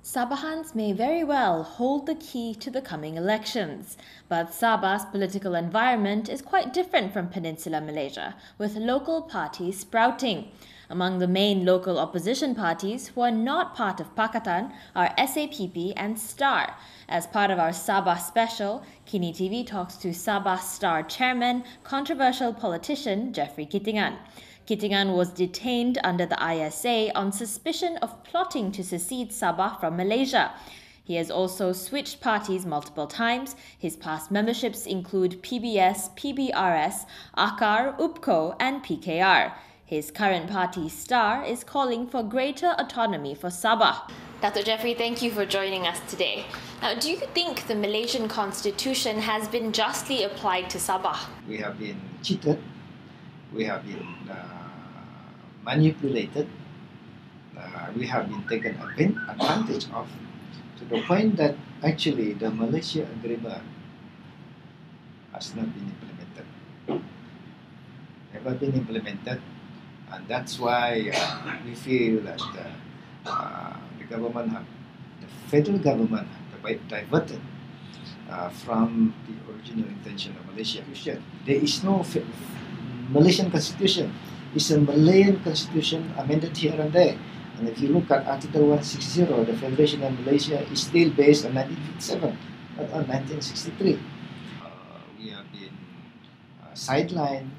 Sabahans may very well hold the key to the coming elections, but Sabah's political environment is quite different from Peninsula Malaysia, with local parties sprouting. Among the main local opposition parties who are not part of Pakatan are SAPP and STAR. As part of our Sabah special, KiniTV talks to Sabah STAR chairman, controversial politician Jeffrey Kittingan. Kittingan was detained under the ISA on suspicion of plotting to secede Sabah from Malaysia. He has also switched parties multiple times. His past memberships include PBS, PBRS, AKAR, UPCO, and PKR. His current party, STAR, is calling for greater autonomy for Sabah. Dr. Jeffrey, thank you for joining us today. Now, do you think the Malaysian constitution has been justly applied to Sabah? We have been cheated. We have been manipulated. We have been taken advantage of, to the point that actually the Malaysia agreement has not been implemented. Never been implemented, and that's why we feel that the federal government have diverted from the original intention of Malaysia. There is no Malaysian constitution. It's a Malayan constitution amended here and there. And if you look at Article 160, the Federation of Malaysia is still based on 1957, not on 1963. We have been sidelined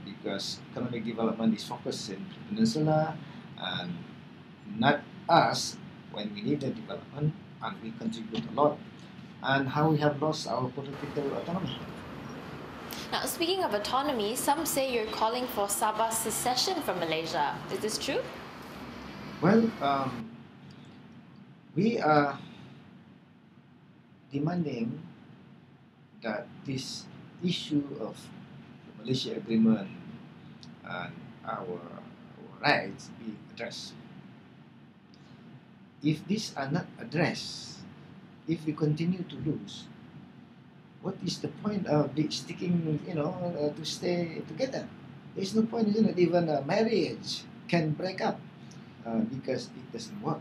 because economic development is focused in the peninsula and not us when we need the development, and we contribute a lot. And how we have lost our political autonomy. Now, speaking of autonomy, some say you're calling for Sabah's secession from Malaysia. Is this true? Well, we are demanding that this issue of the Malaysia agreement and our rights be addressed. If these are not addressed, if we continue to lose, what is the point of sticking, to stay together? There's no point, isn't it? Even a marriage can break up because it doesn't work,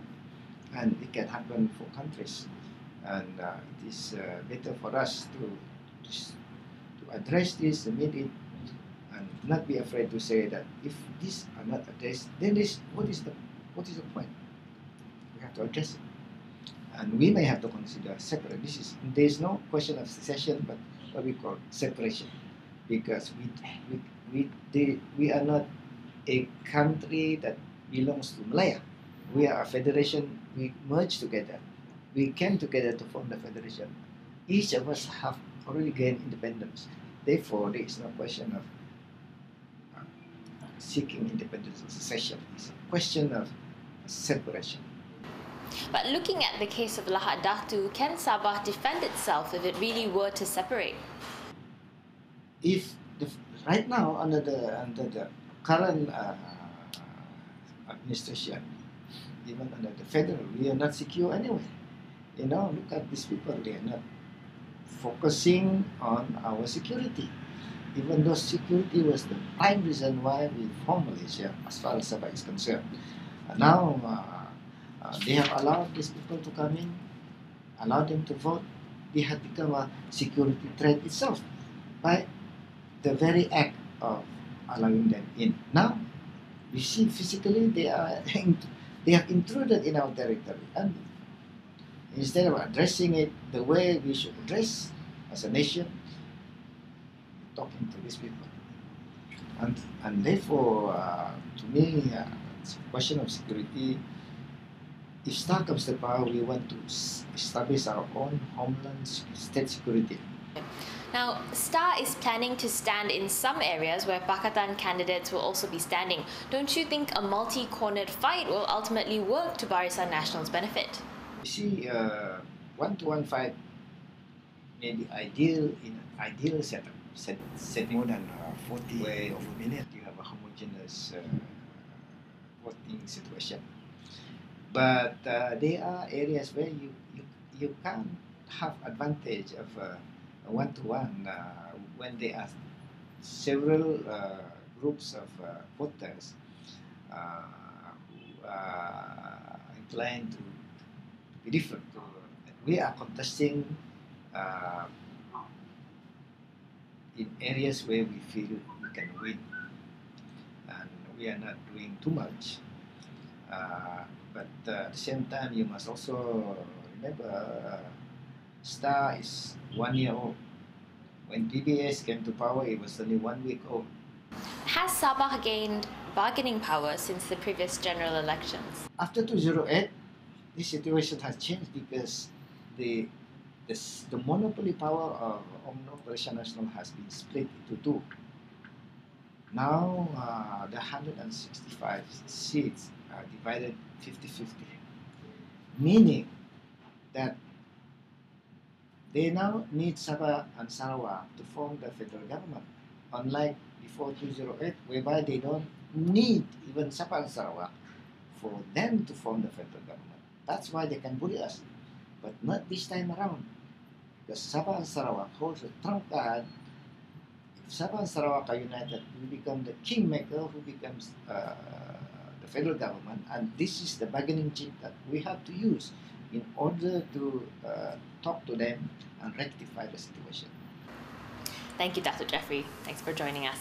and it can happen for countries. And it is better for us to address this, admit it, and not be afraid to say that if these are not addressed, then what is the point? We have to address it. And we may have to consider separate. There is no question of secession, but what we call separation, because we are not a country that belongs to Malaya. We are a federation. We merge together. We came together to form the federation. Each of us have already gained independence. Therefore, there is no question of seeking independence or secession. It's a question of separation. But looking at the case of Lahad Datu, can Sabah defend itself if it really were to separate? If right now under the current administration, even under the federal, we are not secure anyway. Look at these people; they are not focusing on our security. Even though security was the prime reason why we formed Malaysia, as far as Sabah is concerned. Now. They have allowed these people to come in, allowed them to vote. They have become a security threat itself by the very act of allowing them in. Now, you see, physically they have intruded in our territory, and instead of addressing it the way we should address as a nation, talking to these people, and therefore, to me, it's a question of security. If STAR comes to power, we want to establish our own homeland state security. Now, STAR is planning to stand in some areas where Pakatan candidates will also be standing. Don't you think a multi-cornered fight will ultimately work to Barisan Nasional's benefit? You see, one-to-one fight may be ideal in an ideal setting. More than 40 where of a minute. You have a homogeneous voting situation. But there are areas where you can't have advantage of a one-to-one when there are several groups of voters who are inclined to be different. We are contesting in areas where we feel we can win, and we are not doing too much. But at the same time, you must also remember STAR is 1 year old. When PBS came to power, it was only 1 week old. Has Sabah gained bargaining power since the previous general elections? After 2008, this situation has changed because the monopoly power of UMNO Malaysia National has been split into two. Now the 165 seats are divided 50-50, meaning that they now need Sabah and Sarawak to form the federal government, unlike before 2008, whereby they don't need even Sabah and Sarawak for them to form the federal government. That's why they can bully us, but not this time around, because Sabah and Sarawak holds a trump card. If Sabah and Sarawak are united, we become the kingmaker who becomes the federal government, and this is the bargaining chip that we have to use in order to talk to them and rectify the situation. Thank you, Dr. Jeffrey. Thanks for joining us.